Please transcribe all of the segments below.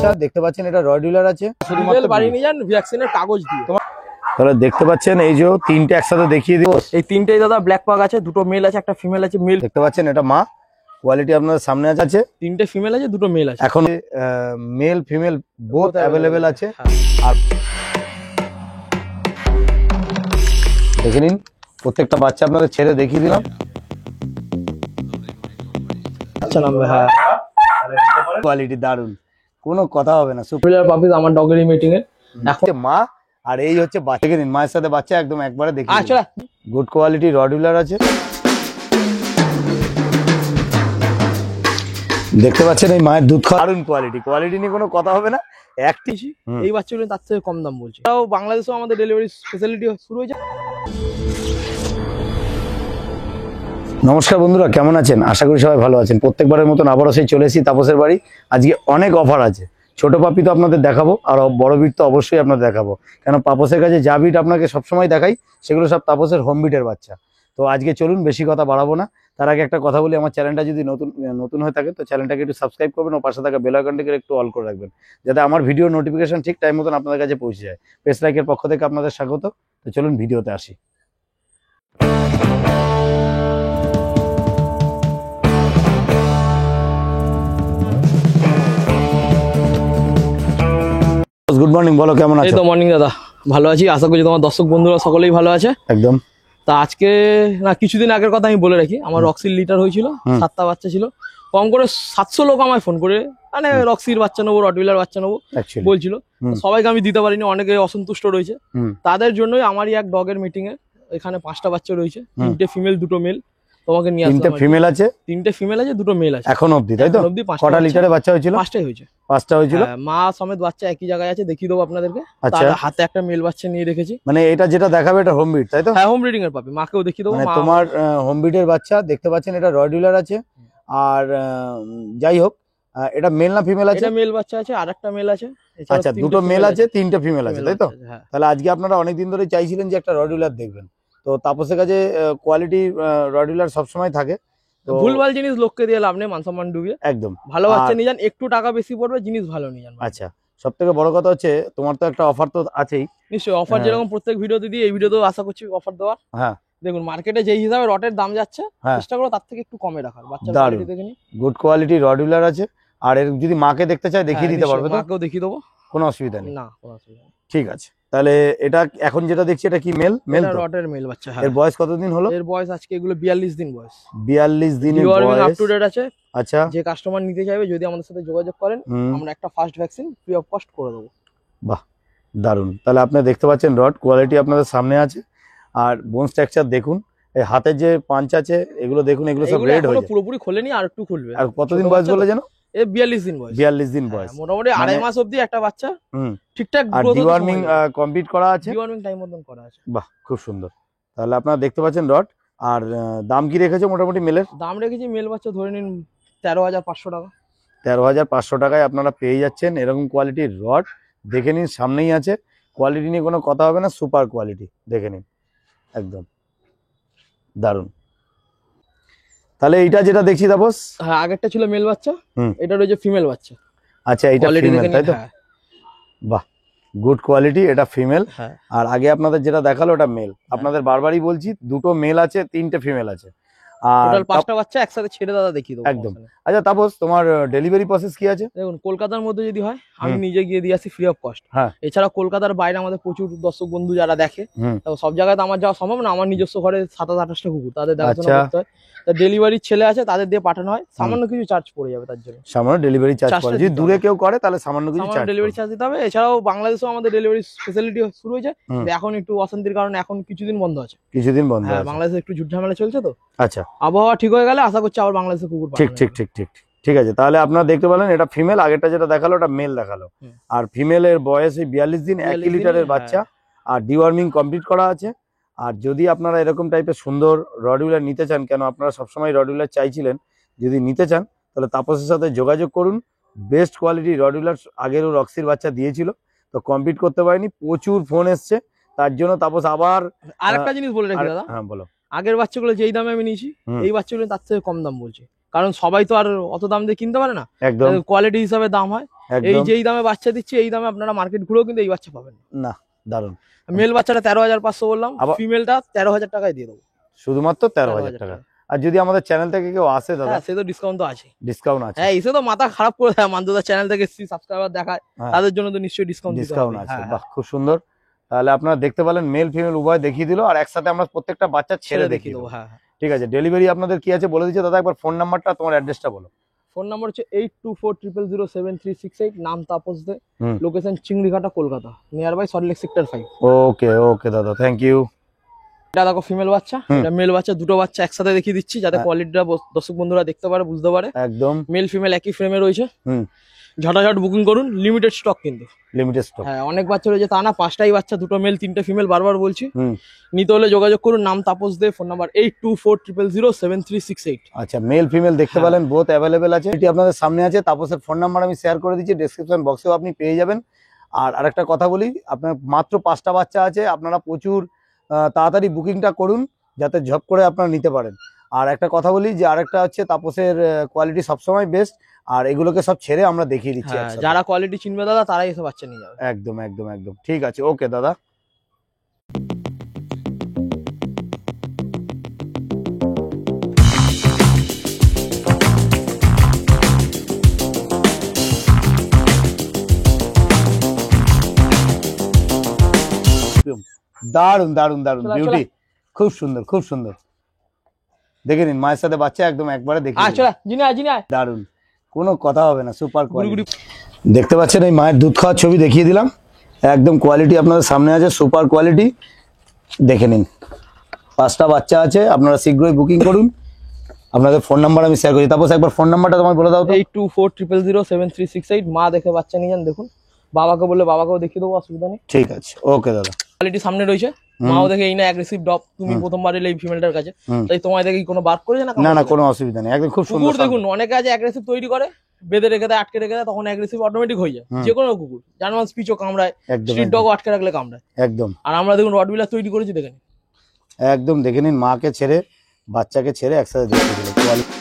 বাচ্চা দেখতে পাচ্ছেন, এটা রয়ডিলার আছে, শুধুমাত্র বাড়ি নিয়ে যান ভ্যাকসিনের কাগজ দিয়ে। তাহলে দেখতে পাচ্ছেন এই যে তিনটে একসাথে দেখিয়ে দিব। এই তিনটেই দাদা ব্ল্যাক পাগ আছে, দুটো মেল আছে, একটা ফিমেল আছে। মেল দেখতে পাচ্ছেন এটা মা, কোয়ালিটি আপনাদের সামনে আছে। তিনটে ফিমেল আছে, দুটো মেল আছে। এখন মেল ফিমেল বোথ অ্যাভেলেবেল আছে। আর দেখে নিন প্রত্যেকটা বাচ্চা আপনাদের ছেড়ে দেখিয়ে দিলাম। আচ্ছা নাম হ্যাঁ, কোয়ালিটি দারুন, কোনো কথা হবে না। সুপিরিয়র পাপিস আমার ডগের মিটিং এ এখন মা আর এই হচ্ছে বাচ্চা, দেখে নিন মায়ের সাথে বাচ্চা একদম একবারে দেখি। আচ্ছা গুড কোয়ালিটি রয়ডিলার আছে, দেখতে পাচ্ছেন এই মায়ের দুধ খাওয়া দারুন কোয়ালিটি, কোয়ালিটি নিয়ে কোনো কথা হবে না। একটি এই বাচ্চাগুলো তার থেকে কম দাম বলছি। তাও বাংলাদেশেও আমাদের ডেলিভারি ফ্যাসিলিটি শুরু হয়েছে। নমস্কার বন্ধুরা, কেমন আছেন? আশা করি সবাই ভালো আছেন। প্রত্যেকবারের মতন আবারও সেই চলে এসেছি তাপসের বাড়ি। আজকে অনেক অফার আছে, ছোট পাপি তো আপনাদের দেখাবো, আর বড় বিট তো অবশ্যই আপনাদের দেখাবো, কেন তাপসের কাছে যা বিট আপনাকে সবসময় দেখাই সেগুলো সব তাপসের হোম বিটের বাচ্চা। তো আজকে চলুন, বেশি কথা বাড়াবো না, তার আগে একটা কথা বলি, আমার চ্যানেলটা যদি নতুন হয়ে থাকে তো চ্যানেলটাকে একটু সাবস্ক্রাইব করবেন ও পাশে থাকা বেল আইকনটাকে একটু অল করে রাখবেন, যাতে আমার ভিডিও নোটিফিকেশন ঠিক টাইম মতন আপনাদের কাছে পৌঁছে যায়। পেজ লাইকের পক্ষ থেকে আপনাদের স্বাগত। তো চলুন ভিডিওতে আসি। গুড মর্নিং, বলো কেমন আছো? এই তো মর্নিং দাদা, ভালো আছি। আশা করছি তোমার দর্শক বন্ধুরা সকলেই ভালো আছে। একদম। তা আজকে না, কিছুদিন আগের কথা আমি বলে রাখি, আমার রক্সির লিটার হয়েছিল, 7টা বাচ্চা ছিল। কম করে 700 লোক আমায় ফোন করে মানে রক্সির বাচ্চা নেবো, রটউইলার বাচ্চা নেবো বলছিল। সবাইকে আমি দিতে পারিনি, অনেকে অসন্তুষ্ট রয়েছে। তাদের জন্যই আমারই এক ডগের মিটিং এ এখানে 5টা বাচ্চা রয়েছে, 3টে ফিমেল 2টো মেল। তোমাকে নিয়ে আসলাম। 3টে ফিমেল আছে, 3টে ফিমেল আছে, 2টো মেল আছে এখন অবধি, তাই তো? কটা লিটারে বাচ্চা হয়েছিল? 5টাই হয়েছে। 5টা হয়েছিল, মা সমেত বাচ্চা একই জায়গায় আছে, দেখিয়ে দেবো আপনাদেরকে। আচ্ছা, তার হাতে একটা মেল বাচ্চা নিয়ে রেখেছি। মানে এটা যেটা দেখাবে এটা হোম বিট, তাই তো? হ্যাঁ, হোম ব্রিডিং এর পাপি, মাকেও দেখিয়ে দেবো। মানে তোমার হোম বিটের বাচ্চা দেখতে পাচ্ছেন, এটা রয়ডিলার আছে। আর যাই হোক, এটা মেল না ফিমেল আছে? এটা মেল বাচ্চা আছে, আর একটা মেল আছে। আচ্ছা, দুটো মেল আছে, 3টে ফিমেল আছে, তাই তো? তাহলে আজকে আপনারা অনেকদিন ধরে চাইছিলেন যে একটা রয়ডিলার দেখবেন, তো তাপসের কাছে কোয়ালিটি রয়ডিলার সবসময় থাকে। ভুলভাল জিনিস লোককে দিয়ে লাভ নেই, মান সম্মান ডুবিয়ে একদম ভালো বাচ্চা নিয়ে যান, একটু টাকা বেশি পড়বে, জিনিস ভালো নিয়ে যান। আচ্ছা, সব থেকে বড় কথা হচ্ছে তোমার তো একটা অফার তো আছেই। নিশ্চয়ই অফার, যেরকম প্রত্যেক ভিডিওতে দিই এই ভিডিওতেও আশা করছি অফার দেওয়ার। হ্যাঁ, দেখুন মার্কেটে যেই হিসাবে রটের দাম যাচ্ছে, চেষ্টা করো তার থেকে একটু কমে রাখার। বাচ্চা কোয়ালিটি দেখে নিন, গুড কোয়ালিটি রয়ডিলার আছে। আর এর যদি মাকে দেখতে চাই দেখিয়ে দিতে পারবে তো? মাকেও দেখিয়ে দেবো, কোনো অসুবিধা নেই। না কোনো অসুবিধা নেই। ঠিক আছে, তাহলে এটা এখন যেটা দেখছি এটা কি মেল? মেল তো? রটের মেল বাচ্চা। এর বয়স কতদিন হলো? এর বয়স আজকে এগুলো 42 দিন বয়স। 42 দিনের বয়স, আপ টু ডেট আছে। আচ্ছা, যে কাস্টমার নিতে চাইবে যদি আমাদের সাথে যোগাযোগ করেন, আমরা একটা first vaccine free of cost করে দেবো। বাহ, দারুন। তাহলে আপনি দেখতে পাচ্ছেন রড কোয়ালিটি আপনাদের সামনে আছে। আর বোন স্ট্রাকচার দেখুন, এই হাতের যে পাঞ্চ আছে এগুলো দেখুন, এগুলো সব রেড হয়ে যায়। পুরোপুরি খোলেনি, আর একটু খুলবে। আর কতদিন বয়স বলে জানো? এ 42 দিন বয়স। 42 দিন বয়স, মোটামুটি 2.5 মাস অবধি একটা বাচ্চা ঠিকঠাক আর ডিওয়ার্মিং কমপ্লিট করা আছে, ডিওয়ার্মিং টাইম মতন করা আছে। বাহ, খুব সুন্দর। তাহলে আপনারা দেখতে পাচ্ছেন রড। আর দাম কি রেখেছে মোটামুটি মেলের? দাম রেখেছি মেল বাচ্চা ধরে নিন 13,500 টাকা। 13,500 টাকায় আপনারা পেয়ে যাচ্ছেন এরকম কোয়ালিটির রড। দেখে নিন, সামনেই আছে, কোয়ালিটি নিয়ে কোনো কথা হবে না, সুপার কোয়ালিটি। দেখে নিন, একদম দারুন। তাহলে এইটা যেটা দেখছি তাপস, হ্যাঁ আগেরটা ছিল মেল বাচ্চা, এটা রয়েছে ফিমেল বাচ্চা। আচ্ছা, এটা ফিমেল, তাই তো? বাহ, গুড কোয়ালিটি, এটা ফিমেল। আর আগে আপনাদের যেটা দেখালো ওটা মেল। আপনাদের বারবারই বলছি, 2টো মেল আছে, 3টে ফিমেল আছে। আর টোটাল 5টা বাচ্চা একসাথে ছেড়ে দাদা দেখিয়ে দেবো একদম। আচ্ছা তাপস, তোমার ডেলিভারি প্রসেস কি আছে? দেখুন কলকাতার মধ্যে যদি হয় আমি নিজে গিয়ে দিয়ে আসি ফ্রি অফ কস্ট। এছাড়া কলকাতার বাইরে আমাদের প্রচুর দর্শক বন্ধু যারা দেখে, তো সব জায়গায় তো আমার যাওয়া সম্ভব না। আমার নিজস্ব ঘরে 27-28টা কুকুর, তাদের দেখাশোনা করতে হয়। ডেলিভারি ছেলে আছে, তাদের দিয়ে পাঠানো হয়। সামান্য কিছু চার্জ পড়ে যাবে তার জন্য, সামান্য ডেলিভারি চার্জ পড়ে। যদি দূরে কেউ করে তাহলে সামান্য কিছু ডেলিভারি চার্জ দিতে হবে। এছাড়াও বাংলাদেশেও আমাদের ডেলিভারি ফ্যাসিলিটি শুরু হয়েছে। এখন একটু অশান্তির কারণে এখন কিছুদিন বন্ধ আছে। কিছুদিন বন্ধ আছে, বাংলাদেশে একটু ঝুট ঝামেলা চলছে তো। আচ্ছা, আবহাওয়া ঠিক হয়ে গেলে আশা করছি আবার বাংলাদেশে কুকুর ঠিক ঠিক ঠিক ঠিক ঠিক আছে। তাহলে আপনারা দেখতে পেলেন, এটা ফিমেল, আগেরটা যেটা দেখালো ওটা মেল দেখালো। আর ফিমেলের বয়স 42 দিন, 1 লিটারের বাচ্চা। আর ডিওয়ার্মিং কমপ্লিট করা আছে। আর যদি আপনারা এরকম টাইপের সুন্দর রডউইলার নিতে চান, কেন আপনারা সবসময় রডউইলার চাইছিলেন, যদি নিতে চান তাহলে তাপসের সাথে যোগাযোগ করুন। বেস্ট কোয়ালিটি রডউইলার আগেরও রক্সির বাচ্চা দিয়েছিল, তো কমপ্লিট করতে পারেনি, প্রচুর ফোন এসছে, তার জন্য তাপস আবার আরেকটা জিনিস বলে রাখি দাদা। হ্যাঁ বলো। আগের বাচ্চাগুলো যেই দামে আমি নিয়েছি, এই বাচ্চাগুলো তার থেকে কম দাম বলছি, কারণ সবাই তো আর অত দাম দিয়ে কিনতে পারে না। কোয়ালিটি হিসাবে দাম হয়। এই একদম যেই দামে বাচ্চা দিচ্ছি এই দামে আপনারা মার্কেট ঘুরেও কিন্তু এই বাচ্চা পাবেন না। না, দারুন। মেল বাচ্চাটা 13,500 বললাম, আবার ফিমেলটা 13,000 টাকায় দিয়ে দেবো। শুধুমাত্র 13,000 টাকা। আর যদি আমাদের চ্যানেল থেকে কেউ আসে দাদা, হ্যাঁ সে তো ডিসকাউন্ট তো আছে। ডিসকাউন্ট আছে? হ্যাঁ এসে তো মাথা খারাপ করে দেয়, মানদুদার চ্যানেল থেকে সাবস্ক্রাইবার দেখায়, হ্যাঁ, তাদের জন্য তো নিশ্চয়ই ডিসকাউন্ট ডিসকাউন্ট আছে। হ্যাঁ বাহ, খুব সুন্দর। তাহলে আপনারা দেখতে পেলেন মেল ফিমেল উভয় দেখিয়ে দিল, আর একসাথে আমরা প্রত্যেকটা বাচ্চা ছেড়ে দেখিয়ে দেবো। হ্যাঁ হ্যাঁ। ঠিক আছে, ডেলিভারি আপনাদের কি আছে বলে দিচ্ছি দাদা, একবার ফোন নাম্বারটা তোমার অ্যাড্রেসটা বলো। ফোন নাম্বার হচ্ছে 8240073668, নাম তাপস দে, হুম। Location Chingrighata Kolkata, near by Salt Lake sector 5। Okay okay দাদা, থ্যাংক ইউ। এটা দেখো ফিমেল বাচ্চা, এটা মেল বাচ্চা, দুটো বাচ্চা একসাথে দেখিয়ে দিচ্ছি যাতে কোয়ালিটিটা দর্শক বন্ধুরা দেখতে পারে, বুঝতে পারে। একদম মেল ফিমেল একই ফ্রেমে রয়েছে। হুম। ঝটাঝট বুকিং করুন, লিমিটেড স্টক কিন্তু। Limited stock. হ্যাঁ অনেক বাচ্চা রয়েছে, তা না, 5টাই বাচ্চা, দুটো মেল 3টে ফিমেল, বারবার বলছি। হুম। নিতে হলে যোগাযোগ করুন, নাম তাপস দে, ফোন নাম্বার 8240073668। আচ্ছা, মেল ফিমেল দেখতে পেলেন, বোথ অ্যাভেলেবেল আছে। এটি আপনাদের সামনে আছে। তাপসের ফোন নাম্বার আমি শেয়ার করে দিচ্ছি, ডেসক্রিপশন বক্সেও আপনি পেয়ে যাবেন। আর আরেকটা কথা বলি, আপনার মাত্র 5টা বাচ্চা আছে, আপনারা প্রচুর তাড়াতাড়ি বুকিংটা করুন যাতে ঝপ করে আপনারা নিতে পারেন। আর একটা কথা বলি যে আরেকটা হচ্ছে তাপসের কোয়ালিটি সবসময় বেস্ট, আর এগুলোকে সব ছেড়ে আমরা দেখিয়ে দিচ্ছি একসাথে। যারা কোয়ালিটি চিনবে দাদা তারাই এসে বাচ্চা নিয়ে যাবে। একদম একদম একদম ঠিক আছে, ওকে দাদা। দারুন দারুন দারুন, চলো, বিউটি, খুব সুন্দর খুব সুন্দর। দেখে নিন, মায়ের সাথে বাচ্চা একদম একবারে দেখে নিন। চলো জিনা দারুন, কোনো কথা হবে না, সুপার কোয়ালিটি। দেখতে পাচ্ছেন এই মায়ের দুধ খাওয়ার ছবি দেখিয়ে দিলাম, একদম কোয়ালিটি আপনাদের সামনে আছে, সুপার কোয়ালিটি। দেখে নিন, 5টা বাচ্চা আছে, আপনারা শীঘ্রই বুকিং করুন। আপনাদের ফোন নাম্বার আমি শেয়ার করি, তারপর একবার ফোন নাম্বারটা তোমায় বলে দাও তো। 8240073668, মা দেখে বাচ্চা নিয়ে যান। দেখুন বাবাকে বললে বাবাকেও দেখিয়ে দেবো, অসুবিধা নেই। ঠিক আছে, ওকে দাদা। কোয়ালিটি সামনে রয়েছে, মাও দেখে এই না অ্যাগ্রেসিভ ডগ, তুমি প্রথমবার এলে এই ফিমেলটার কাছে, তাই তোমায় দেখে কোনো বার্ক করেছে না? না না, কোনো অসুবিধা নেই, একদম খুব সুন্দর। কুকুর দেখুন অনেকে আছে অ্যাগ্রেসিভ তৈরি করে, বেঁধে রেখে দেয়, আটকে রেখে দেয়, তখন অ্যাগ্রেসিভ অটোমেটিক হয়ে যায়। যে কোনো কুকুর, জার্মান স্পিচও কামড়ায়, স্ট্রিট ডগও আটকে রাখলে কামড়ায় একদম। আর আমরা দেখুন রটবিলার তৈরি করেছি, দেখেন একদম। দেখে নিন, মাকে ছেড়ে বাচ্চাকে ছেড়ে একসাথে দেখিয়ে দিল কোয়ালিটি।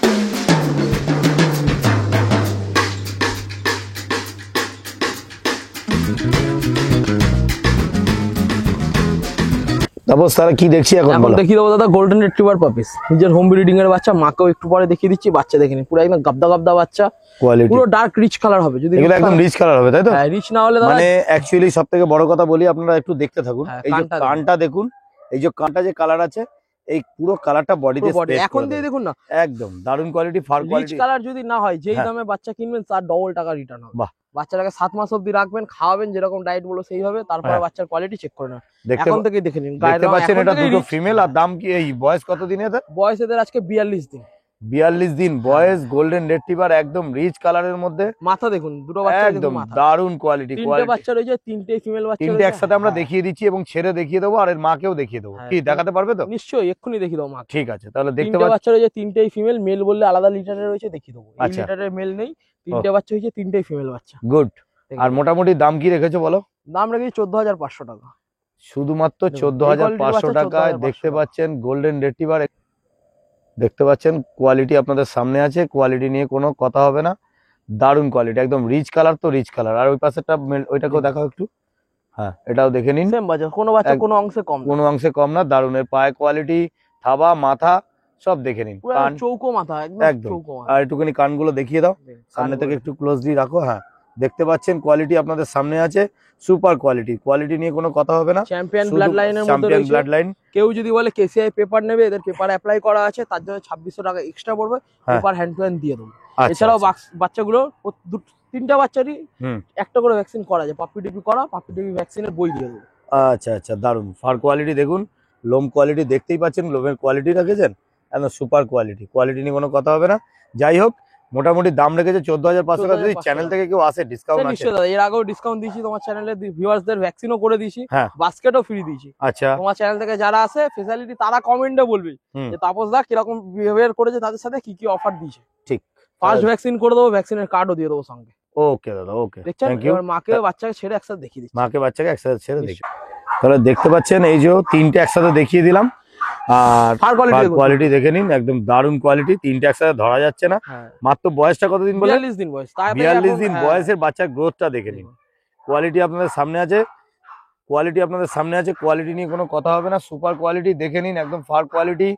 তারপর তারা কি দেখছি এখন এখন বলো। দেখিয়ে দেবো দাদা গোল্ডেন রিট্রিভার পাপিস, নিজের হোম ব্রিডিং এর বাচ্চা, মাকেও একটু পরে দেখিয়ে দিচ্ছি। বাচ্চা দেখে নিন, পুরো একদম গাবদা গাবদা বাচ্চা, কোয়ালিটি পুরো ডার্ক রিচ কালার হবে। যদি এগুলো একদম রিচ কালার হবে, তাই তো? হ্যাঁ, রিচ না হলে দাদা মানে অ্যাকচুয়ালি সবথেকে বড় কথা বলি, আপনারা একটু দেখতে থাকুন। হ্যাঁ, এই যে কানটা কানটা দেখুন, এই যে কানটা যে কালার আছে, এই পুরো কালারটা বডিতে পুরো body, এখন দিয়ে দেখুন না, একদম দারুন quality, far rich quality. Colour যদি না হয়, যেই হ্যাঁ। দামে বাচ্চা কিনবেন তার ডবল টাকা রিটার্ন হবে। বাহ। বাচ্চাটাকে 7 মাস অবধি রাখবেন, খাওয়াবেন, যেরকম ডায়েট বলো সেইভাবে, তারপরে হ্যাঁ। বাচ্চার কোয়ালিটি চেক করে নেন। দেখতে এখন থেকে দেখে নিন গায়ের দেখতে রং, পাচ্ছেন এখন এটা থেকেই দুটো rich। ফিমেল। আর দাম কি, এই বয়স কত দিন এদের? বয়স এদের আজকে 42 দিন। 42 দিন বয়স, গোল্ডেন রেট্রিভার, একদম রিচ কালারের মধ্যে। মাথা দেখুন, দুটো বাচ্চা একদম মাথা, দারুন কোয়ালিটি। 3টে বাচ্চা রয়েছে, 3টেই ফিমেল বাচ্চা তিনটে রয়েছে। একসাথে আমরা হ্যাঁ। দেখিয়ে দিচ্ছি এবং ছেড়ে দেখিয়ে দেবো, আর এর মাকেও দেখিয়ে দেবো। হ্যাঁ। কি দেখাতে পারবে তো? নিশ্চয়ই, এক্ষুনি দেখিয়ে দাও মা। ঠিক আছে, তাহলে দেখতে 3টে পাচ্ছি। বাচ্চা রয়েছে, 3টেই ফিমেল, মেল বললে আলাদা লিটারে রয়েছে, দেখিয়ে দেবো। এই আচ্ছা। লিটারের মেল নেই, 3টে বাচ্চা হয়েছে, 3টেই ফিমেল বাচ্চা। গুড। দেখে আর নিন। মোটামুটি দাম কি রেখেছো বলো? দাম রেখেছি 14,500 টাকা। শুধুমাত্র দেখুন, এই 14,500 quality-র টাকায় 14,500 দেখতে পাচ্ছেন গোল্ডেন রেট্রিভার। দেখতে পাচ্ছেন কোয়ালিটি আপনাদের সামনে আছে, কোয়ালিটি নিয়ে কোনো কথা হবে না, দারুন কোয়ালিটি, একদম রিচ কালার তো রিচ কালার। আর ওই পাশেরটা ওইটাকেও দেখাও একটু। হ্যাঁ, এটাও দেখে নিন, সেম বাচ্চা, কোনো বাচ্চা কোনো অংশে কম না। কোনো অংশে কম না, দারুন। এর পায়ে কোয়ালিটি, থাবা, মাথা সব দেখে নিন। পুরো কান চৌকো মাথা, একদম একদম। চৌকো মাথা। আর একটুখানি কানগুলো দেখিয়ে দাও, সামনে থেকে একটু ক্লোজলি রাখো। হ্যাঁ, দেখতে পাচ্ছেন কোয়ালিটি আপনাদের সামনে আছে, সুপার কোয়ালিটি। কোয়ালিটি নিয়ে কোনো কথা হবে না, চ্যাম্পিয়ন ব্লাড লাইনের মধ্যে চ্যাম্পিয়ন রয়েছে। Blood line. কেউ যদি বলে কেসিআই পেপার নেবে, এদের পেপার অ্যাপ্লাই করা আছে, তার জন্য 2600 টাকা এক্সট্রা পড়বে, হ্যাঁ। পেপার হ্যান্ড টু হ্যান্ড দিয়ে দেবো। আচ্ছা, এছাড়াও আচ্ছা। বাচ্চাগুলো 3টা বাচ্চারই হুম। একটা করে ভ্যাকসিন করা যায়, পাপ্পি টিপি করা, পাপ্পি টিপি ভ্যাকসিনের বই দিয়ে দেবো। আচ্ছা আচ্ছা, দারুন। ফার কোয়ালিটি দেখুন, লোম কোয়ালিটি দেখতেই পাচ্ছেন, লোমের কোয়ালিটি রেখেছেন একদম সুপার কোয়ালিটি। কোয়ালিটি নিয়ে কোনো কথা হবে না। যাই হোক, মোটামুটি দাম রেখেছে 14,500 টাকা। যদি 14,500 চ্যানেল থেকে কেউ আসে, ডিসকাউন্ট আছে? নিশ্চয়ই দাদা, এর আগেও ডিসকাউন্ট দিয়েছি, তোমার চ্যানেলে ভিউয়ার্সদের ভ্যাকসিনও করে দিয়েছি, হ্যাঁ। বাস্কেটও ফ্রি দিয়েছি। আচ্ছা। তোমার চ্যানেল থেকে যারা আসে স্পেশালিটি, তারা কমেন্টে বলবে হুম। যে তাপস দা কিরকম বিহেভিয়ার করেছে, তাদের সাথে কি কি অফার দিয়েছে। ঠিক। ফার্স্ট ভ্যাকসিন করে দেবো, ভ্যাকসিনের কার্ডও দিয়ে দেবো সঙ্গে। ওকে দাদা, ওকে, দেখছেন, থ্যাংক ইউ। এবার মাকে বাচ্চাকে ছেড়ে একসাথে দেখিয়ে দিচ্ছি। মাকে বাচ্চাকে একসাথে ছেড়ে দেখি। তাহলে দেখতে পাচ্ছেন এই যে 3টে একসাথে দেখিয়ে দিলাম। আর ফার কোয়ালিটি কোয়ালিটি দেখে নিন, একদম দারুণ কোয়ালিটি। তিনটে একসাথে ধরা যাচ্ছে না। মাত্র বয়সটা কতদিন বলে? 42 দিন বয়স। 42 দিন বয়সের বাচ্চার গ্রোথটা দেখে নিন। কোয়ালিটি আপনাদের সামনে আছে, কোয়ালিটি নিয়ে কোনো কথা হবে না। সুপার কোয়ালিটি দেখে নিন, একদম ফার কোয়ালিটি,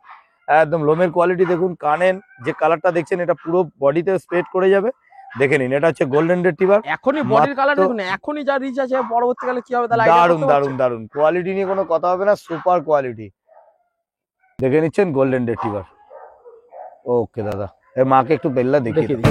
একদম লোমের কোয়ালিটি দেখুন। কানের যে কালারটা দেখছেন এটা পুরো বডিতে স্প্রেড করে যাবে, দেখে নিন। এটা হচ্ছে গোল্ডেন রিট্রিভার। এখনই বডির কালার দেখুন, এখনই যা রিচ আছে, পরবর্তীকালে কি হবে তাহলে দারুন দারুন দারুন কোয়ালিটি নিয়ে কোনো কথা হবে না। সুপার কোয়ালিটি দেখে নিচ্ছেন, গোল্ডেন রিট্রিভার। ওকে দাদা, এর মাকে একটু বেল্লা দেখিয়ে দিন।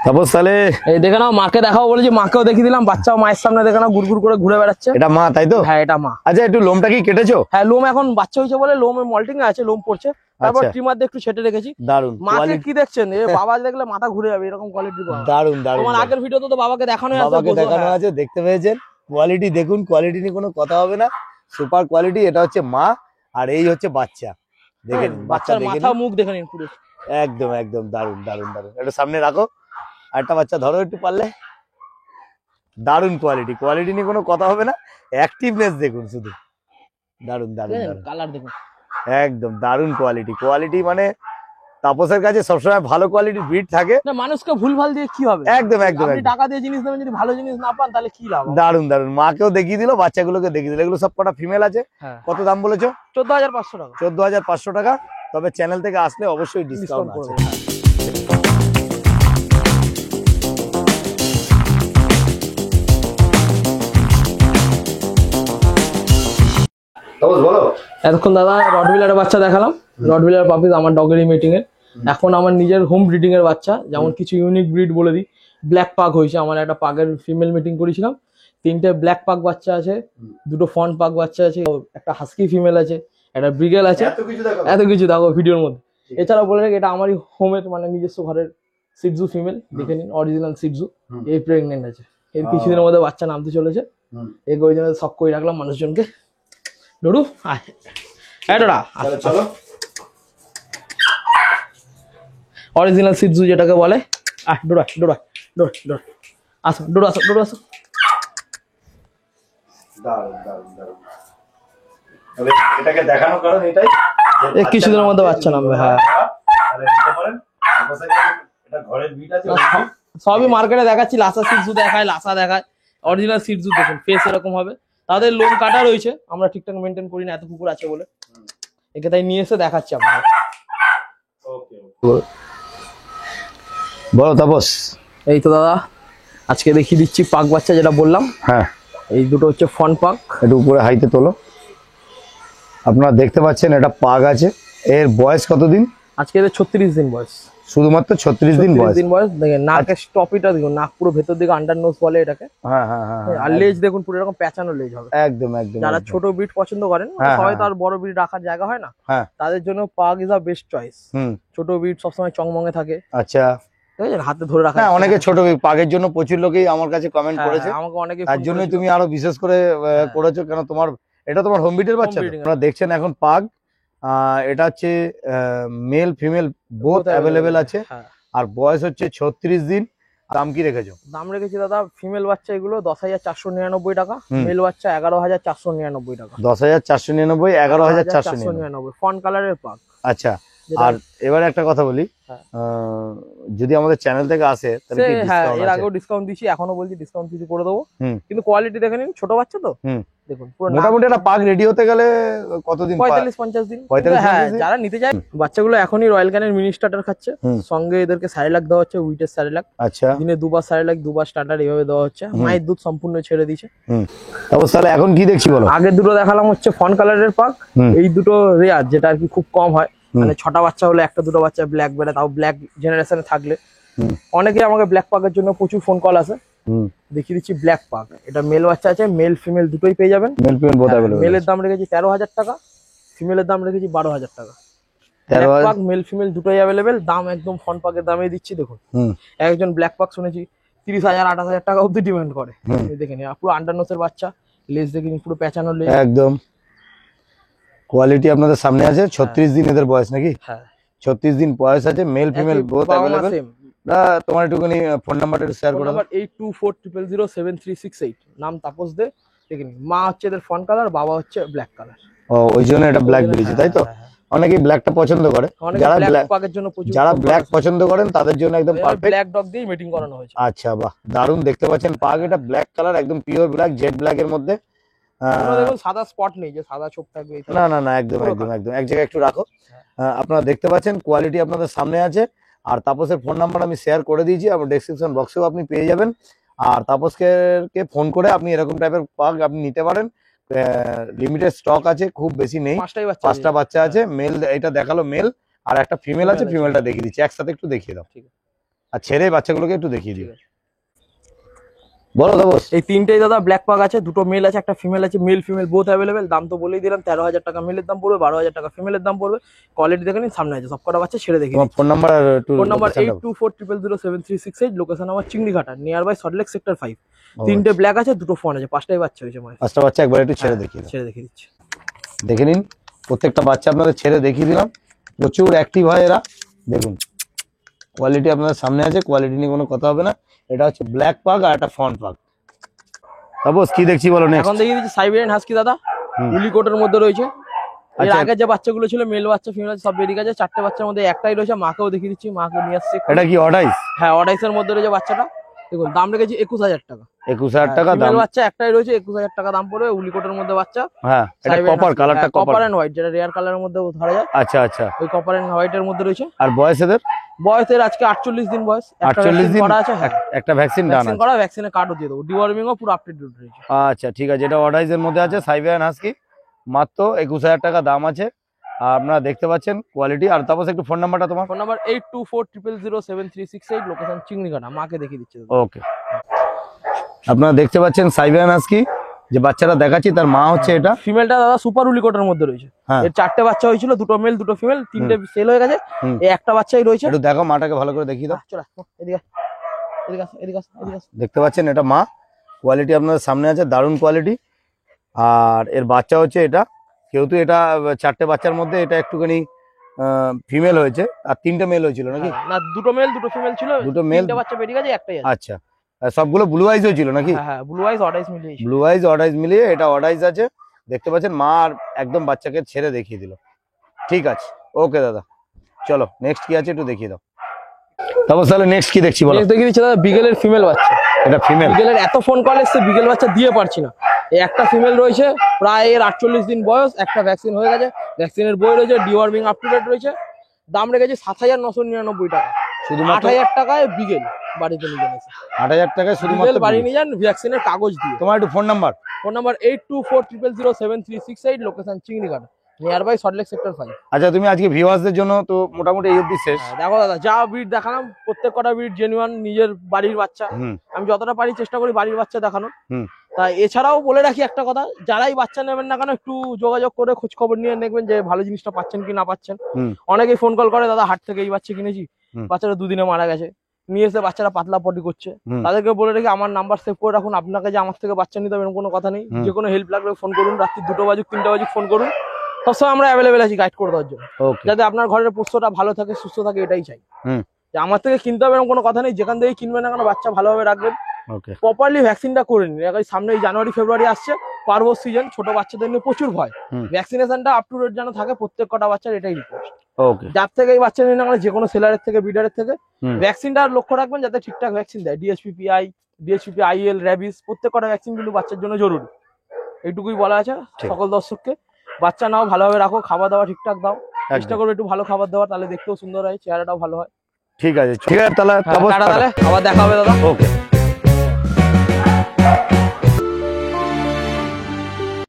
তারপর তাহলে এই দেখে নাও, মাকে দেখাবো বলেছি, মাকেও দেখিয়ে দিলাম। বাচ্চাও মায়ের সামনে দেখে নাও গুড়গুড় করে ঘুরে বেড়াচ্ছে। এটা মা, তাই তো? হ্যাঁ, এটা মা। আচ্ছা, একটু লোমটা কি কেটেছো? হ্যাঁ, লোম এখন বাচ্চা হয়েছে বলে লোম মল্টিং আছে, লোম পড়ছে। তারপর আচ্ছা। ট্রিমার দিয়ে একটু ছেটে রেখেছি। দারুন মাকে কি দেখছেন, এ বাবা দেখলে মাথা ঘুরে যাবে, এরকম কোয়ালিটি পাওয়া। দারুন দারুন। তোমার আগের ভিডিওতে তো বাবাকে দেখানো আছে, বাবাকে দেখানো আছে, দেখতে পেয়েছেন। কোয়ালিটি দেখুন, কোয়ালিটি নিয়ে কোনো কথা হবে না। Super quality. এটা হচ্ছে মা আর এই হচ্ছে বাচ্চা, দেখেন বাচ্চা বাচ্চার মাথা মুখ দেখে নিন পুরো। একদম একদম দারুন দারুন দারুন। এটা সামনে রাখো, আরেকটা বাচ্চা ধরো একটু পারলে। দারুন কোয়ালিটি, কোয়ালিটি নিয়ে কোনো কথা হবে না। অ্যাক্টিভনেস দেখুন শুধু, দারুন দারুন দারুন। কালার দেখুন, একদম দারুন কোয়ালিটি। কোয়ালিটি মানে তাপসের কাছে সবসময় ভালো কোয়ালিটির ব্রিড থাকে না, মানুষকে ভুলভাল দিয়ে কি হবে? একদম একদম আপনি টাকা দিয়ে জিনিস নেবেন, যদি ভালো জিনিস না পান তাহলে কি লাভ? দারুন দারুন। মাকেও দেখিয়ে দিল, বাচ্চাগুলোকে দেখিয়ে দিল। এগুলো সব কটা ফিমেল আছে। কত দাম বলেছো? 14,500 টাকা। 14,500 টাকা। তবে চ্যানেল থেকে আসলে অবশ্যই ডিসকাউন্ট আছে। বলো। এতক্ষণ দাদা রটভিলারের বাচ্চা দেখালাম। রটভিলার পাপিস আমার ডগেরই মিটিং এর। এখন আমার নিজের হোম ব্রিডিং এর বাচ্চা, যেমন কিছু ইউনিক ব্রিড বলে দিই। ব্ল্যাক পাগ হয়েছে আমার, একটা পাগের ফিমেল মিটিং করেছিলাম। 3টে ব্ল্যাক পাগ বাচ্চা আছে, 2টো ফন পাগ বাচ্চা আছে, একটা হাস্কি ফিমেল আছে, একটা ব্রিগেল আছে। এত কিছু দেখো ভিডিওর মধ্যে। এছাড়াও বলে রাখি, এটা আমারই হোমের মানে নিজস্ব ঘরের সিটজু ফিমেল, দেখে নিন, অরিজিনাল সিটজু। এই প্রেগনেন্ট আছে, এর কিছুদিনের মধ্যে বাচ্চা নামতে চলেছে। এই ওই জন্য শখ করে রাখলাম মানুষজনকে। ডোডু আয়, হ্যাঁ ডোডা চলো। অরিজিনাল সিটজু যেটাকে বলে। আয় ডোডা ডোডা ডোড ডোড, আসো ডোডু, আসো ডোডু, আসো। এটাকে দেখানোর কারণ এটাই, এই কিছুদিনের মধ্যে বাচ্চা নামবে। হ্যাঁ, সবই মার্কেটে দেখাচ্ছি। লাসা সিটজু দেখায়, লাসা দেখায়, অরিজিনাল সিটজু দেখুন, ফেস এরকম হবে। তাদের লোম কাটা রয়েছে, আমরা ঠিকঠাক মেনটেন করি না, এত কুকুর আছে বলে। একে তাই নিয়ে এসে দেখাচ্ছি আপনাকে। বলো তাপস। এই তো দাদা, আজকে দেখিয়ে দিচ্ছি পাক বাচ্চা, যেটা বললাম। হ্যাঁ, এই দুটো হচ্ছে ফন পাক। একটু উপরে হাইতে তোলো। আপনারা দেখতে পাচ্ছেন এটা পাগ আছে। এর বয়স কতদিন? আজকে এদের 36 দিন বয়স। শুধুমাত্র 36 দিন বয়স। দেখেন নাকের স্টপিটা দেখুন, নাক পুরো ভেতর দিকে আন্ডার নোজ বলে এটাকে। হ্যাঁ হ্যাঁ হ্যাঁ। আর লেজ দেখুন, পুরো এরকম প্যাঁচানো লেজ হবে। একদম একদম। যারা ছোট ব্রিড পছন্দ করেন, সবাই তো আর বড় ব্রিড রাখার জায়গা হয় না, তাদের জন্য পাগ ইজ আ বেস্ট চয়েস। ছোট ব্রিড সবসময় চংমঙে থাকে। আচ্ছা, হাতে ধরে রাখা। হ্যাঁ, অনেকে ছোট পাগের জন্য প্রচুর লোকেই আমার কাছে কমেন্ট করেছে। আমাকে অনেকে, তার জন্যই তুমি আরো বিশেষ করে করেছো, কেন তোমার এটা তোমার হোম ব্রিডের বাচ্চা। আপনারা দেখছেন এখন পাগ, এটা হচ্ছে মেল ফিমেল বোথ অ্যাভেলেবেল আছে। আর বয়স হচ্ছে 36 দিন। দাম কি রেখেছো? দাম রেখেছি দাদা, ফিমেল বাচ্চা এগুলো 10,499 টাকা, মেল বাচ্চা 11,499 টাকা। 10,499, 11,499। ফন কালারের পাগ। আচ্ছা, আর এবারে একটা কথা বলি, যদি আমাদের চ্যানেল থেকে আসে তাহলে কি ডিসকাউন্ট আছে? এর আগেও ডিসকাউন্ট দিছি, এখনো বলছি ডিসকাউন্ট কিছু করে দেবো। কিন্তু কোয়ালিটি দেখে নিন, ছোট বাচ্চা তো দেখুন পুরো। মোটামুটি একটা পাগ রেডি হতে গেলে কতদিন? 45-50 দিন। হ্যাঁ, যারা নিতে চায়। বাচ্চাগুলো এখনই রয়্যাল ক্যানের মিনি স্টার্টার খাচ্ছে, সঙ্গে এদেরকে স্যারিলাক দেওয়া হচ্ছে, উইটের স্যারিলাক। আচ্ছা, দিনে 2বার স্যারিলাক, 2বার স্টার্টার এইভাবে দেওয়া হচ্ছে। মায়ের দুধ সম্পূর্ণ ছেড়ে দিয়েছে। তাহলে এখন কি দেখছি বলো? আগের দুটো দেখালাম হচ্ছে ফন কালারের পাগ। এই দুটো রেয়ার, যেটা আর কি খুব কম হয়। মানে 6টা বাচ্চা হলে 1-2টো বাচ্চা ব্ল্যাক বেড়ে, তাও ব্ল্যাক জেনারেশনে থাকলে। অনেকে আমাকে ব্ল্যাক পাগের জন্য প্রচুর ফোন কল আসে। দেখিয়ে দিচ্ছি ব্ল্যাক পাগ। এটা মেল বাচ্চা আছে, মেল ফিমেল দুটোই পেয়ে যাবেন। মেলের দাম রেখেছি 13,000 টাকা, ফিমেলের দাম রেখেছি 12,000 টাকা। ব্ল্যাক পাগ মেল ফিমেল দুটোই অ্যাভেলেবেল। দাম একদম ফন পাগের দামে দিচ্ছি। দেখুন, একজন ব্ল্যাক পাগ শুনেছি 30,000-28,000 টাকা অব্দি ডিমান্ড করে। দেখেন পুরো আন্ডারনোসের বাচ্চা, লেজ দেখে পুরো পেঁচানো লেজ। একদম কোয়ালিটি আপনাদের সামনে আছে। 36 দিন এদের বয়স নাকি? হ্যাঁ, 36 দিন বয়স আছে, মেল ফিমেল বোথ অ্যাভেলেবল। তোমার একটুখানি ফোন নাম্বারটা শেয়ার করে দাও। 8240007368, নাম তাপস দে। দেখে নিন, মা হচ্ছে এদের ফন কালার, বাবা হচ্ছে ব্ল্যাক কালার। ও ওই জন্য এটা ব্ল্যাক বেরিয়েছে, তাই তো? অনেকেই ব্ল্যাকটা পছন্দ করে, যারা ব্ল্যাক পছন্দ করেন তাদের জন্য একদম পারফেক্ট। ব্ল্যাক ডগ দিয়ে মিটিং করানো হয়েছে। আচ্ছা, বাহ, দারুণ দেখতে পাচ্ছেন পাগ। এটা ব্ল্যাক কালার, একদম পিওর ব্ল্যাক, জেড ব্ল্যাক এর মধ্যে। দেখুন সাদা স্পট নেই, যে সাদা ছোপ থাকবে। না না না, একদম একদম একদম এক জায়গায় একটু রাখো। আপনারা দেখতে পাচ্ছেন কোয়ালিটি আপনাদের সামনে আছে। আর তাপসের ফোন নাম্বার আমি শেয়ার করে দিয়েছি, আমার ডেসক্রিপশন বক্সেও আপনি পেয়ে যাবেন। আর তাপসকে ফোন করে আপনি এরকম টাইপের পাগ আপনি নিতে পারেন। লিমিটেড স্টক আছে, খুব বেশি নেই, 5টা বাচ্চা আছে। মেল এটা দেখালো মেল, আর একটা ফিমেল আছে, ফিমেলটা দেখিয়ে দিচ্ছি একসাথে, একটু দেখিয়ে দাও। আর ছেড়ে বাচ্চাগুলোকে একটু দেখিয়ে দিও। বলো তাপস। এই তিনটেই দাদা ব্ল্যাক পাগ আছে, দুটো মেল আছে, একটা ফিমেল আছে। Male female both available. দাম তো বলেই দিলাম, 13,000 টাকা মেলের দাম পড়বে, 12,000 টাকা ফিমেলের দাম পড়বে। কোয়ালিটি দেখে নিন, সামনে আছে সবকটা বাচ্চা, ছেড়ে দেখি। ফোন নাম্বার 8240007368, লোকেশন আমার Chingrighata, near by Salt Lake sector 5। তিনটে ব্ল্যাক আছে, দুটো ফোন আছে, 5টাই বাচ্চা হয়েছে। 5টা বাচ্চা একবার একটু ছেড়ে দেখিয়ে দাও। ছেড়ে দেখিয়ে দিচ্ছি, দেখে নিন। প্রত্যেকটা বাচ্চা আপনাদের ছেড়ে দেখিয়ে দিলাম। প্রচুর অ্যাক্টিভ হয় এরা। দেখুন কোয়ালিটি আপনাদের সামনে আছে, কোয়ালিটি নিয়ে কোনো কথা হবে না। এটা হচ্ছে ব্ল্যাক পাগ আর একটা ফন পাগ। তাপস কি দেখছি বলো নেক্সট? এখন দেখিয়ে দিচ্ছি সাইবেরিয়ান হাস্কি দাদা, উলি কোটের মধ্যে রয়েছে। এর আগে যে বাচ্চাগুলো ছিল, মেল বাচ্চা ফিমেল বাচ্চা সব বেরিয়ে গেছে। 4টে বাচ্চার মধ্যে একটাই রয়েছে, মাকেও দেখিয়ে দিচ্ছি, মাকে নিয়ে আসছে। এটা কি অডাইস? হ্যাঁ, অডাইসের মধ্যে রয়েছে বাচ্চাটা। দেখুন দাম রেখেছি 21,000 টাকা। 21,000 টাকা দাম। বাচ্চা একটাই রয়েছে, 21,000 টাকা দাম পড়বে। উলিকোটের মধ্যে বাচ্চা। হ্যাঁ, এটা কপার কালারটা, কপার এন্ড হোয়াইট, যেটা রেয়ার কালারের মধ্যে ধরা যায়। আচ্ছা আচ্ছা, ওই কপার এন্ড হোয়াইট এর মধ্যে রয়েছে। আর বয়স এদের? বয়সের আজকে 48 দিন বয়স। 48 দিন করা আছে। হ্যাঁ, একটা ভ্যাকসিন ডান আছে। করা, ভ্যাকসিনের কার্ডও দিয়ে দেবো। ডিওয়ার্মিং ও পুরো আপডেট রয়েছে। আচ্ছা ঠিক আছে, এটা অডাইস এর মধ্যে আছে, সাইবেরিয়ান হাস্কি, মাত্র 21,000 টাকা দাম আছে। আর আপনারা দেখতে পাচ্ছেন কোয়ালিটি। আর তারপর একটু ফোন নাম্বারটা তোমার? Phone number 8240007368, location Chingrighata. মাকে দেখিয়ে দিচ্ছি। ওকে, আপনারা দেখতে পাচ্ছেন সাইবেরিয়ান হাস্কি, যে বাচ্চাটা দেখাচ্ছি তার মা হচ্ছে এটা। ফিমেলটা দাদা সুপার উলিকোটের মধ্যে রয়েছে। এর 4টে বাচ্চা হয়েছিল, দুটো মেল দুটো ফিমেল, 3টে সেল হয়ে গেছে। এই একটা বাচ্চাই রয়েছে। একটু দেখো মাটাকে ভালো করে দেখিয়ে দাও। চলো এদিকে, এদিকে আসো, এদিকে আসো, এদিকে আসো। দেখতে পাচ্ছেন এটা মা, কোয়ালিটি আপনাদের সামনে আছে, দারুণ কোয়ালিটি। আর এর বাচ্চা হচ্ছে এটা। যেহেতু এটা 4টে বাচ্চার মধ্যে এটা একটুখানি ফিমেল হয়েছে, আর 3টে মেল হয়েছিল নাকি? না, দুটো মেল দুটো ফিমেল ছিল। দুটো মেল, 3টে বাচ্চা বেরিয়ে গেছে, একটাই আছে। আচ্ছা, সবগুলো ব্লু আইজ হয়েছিল নাকি? হ্যাঁ, ব্লু আইজ অডাইস মিলিয়ে। ব্লু আইজ অডাইজ মিলিয়ে এটা অডাইজ আছে। দেখতে পাচ্ছেন মা আর একদম বাচ্চাকে ছেড়ে দেখিয়ে দিল। ঠিক আছে, ওকে দাদা, চলো নেক্সট কি আছে একটু দেখিয়ে দাও। তারপর তাহলে নেক্সট কি দেখছি বলো? দেখিয়ে দিচ্ছি দাদা, বিগেলের ফিমেল বাচ্চা। এটা ফিমেল। বিগেলের এত ফোন কল এসছে, বিগেল বাচ্চা দিয়ে পারছি না। এই একটা ফিমেল রয়েছে, প্রায় এর 48 দিন বয়স। একটা ভ্যাকসিন হয়ে গেছে, ভ্যাকসিনের বই রয়েছে, ডিওয়ার্মিং আপ টু ডেট রয়েছে। দাম রেখেছি 7,999 টাকা। শুধুমাত্র 8,000 টাকায় বিগেল বাড়িতে নিয়ে যান। 8,000 টাকায় শুধুমাত্র বাড়ি নিয়ে যান, ভ্যাকসিনের কাগজ দিয়ে। তোমার একটু phone number? Phone number 8240007368, location Chingrighata, near by Salt Lake sector 5। আচ্ছা, তুমি আজকে ভিউয়ার্সদের জন্য তো মোটামুটি এই অবধি শেষ। দেখো দাদা, যা ব্রিড দেখালাম প্রত্যেক কটা ব্রিড জেনুয়ান, নিজের বাড়ির বাচ্চা। আমি যতটা পারি চেষ্টা করি বাড়ির বাচ্চা দেখানোর। তাই এছাড়াও বলে রাখি একটা কথা, যারাই বাচ্চা নেবেন না কেন, একটু যোগাযোগ করে খোঁজ খবর নিয়ে দেখবেন যে ভালো জিনিসটা পাচ্ছেন কি না পাচ্ছেন। অনেকেই ফোন কল করে, দাদা হাট থেকে এই বাচ্চা কিনেছি, বাচ্চারা 2 দিনে মারা গেছে, নিয়ে এসে বাচ্চারা পাতলা পটি করছে। তাদেরকে বলে রেখে আমার নাম্বার সেভ করে রাখুন। আপনাকে যে আমার থেকে বাচ্চা নিতে হবে এরকম কোনো কথা নেই। যে কোনো হেল্প লাগলে ফোন করুন, রাত্রি 2টো বাজুক 3টা বাজুক ফোন করুন, সবসময় আমরা অ্যাভেলেবেল আছি গাইড করে দেওয়ার জন্য। যাতে আপনার ঘরের পোষ্যটা ভালো থাকে, সুস্থ থাকে, এটাই চাই। যে আমার থেকে কিনতে হবে এরকম কোনো কথা নেই। যেখান থেকে কিনবেন না কেন, বাচ্চা ভালোভাবে রাখবেন, প্রপারলি ভ্যাকসিনটা করে নিন। সামনে জানুয়ারি ফেব্রুয়ারি আসছে, পার্বণ সিজন, ছোট বাচ্চাদের নিয়ে প্রচুর ভয়। ভ্যাকসিনেশনটা আপ টু ডেট যেন থাকে প্রত্যেক কটা বাচ্চার, এটাই রিকোয়েস্ট। যার থেকে এই বাচ্চা নিন না কেন, যে কোনো সেলারের থেকে, ব্রিডারের থেকে, ভ্যাকসিনটা লক্ষ্য রাখবেন যাতে ঠিকঠাক ভ্যাকসিন দেয়। ডিএসপিপি, আইএল, র্যাবিস, প্রত্যেক কটা ভ্যাকসিন কিন্তু বাচ্চার জন্য জরুরি। এইটুকুই বলা আছে সকল দর্শককে। বাচ্চা নাও, ভালোভাবে রাখো, খাবার দাবার ঠিকঠাক দাও, চেষ্টা করবে একটু ভালো খাবার দেওয়া, তাহলে দেখতেও সুন্দর হয়, চেহারাটাও ভালো হয়। ঠিক আছে, ঠিক আছে, তাহলে আবার দেখা হবে দাদা। ওকে।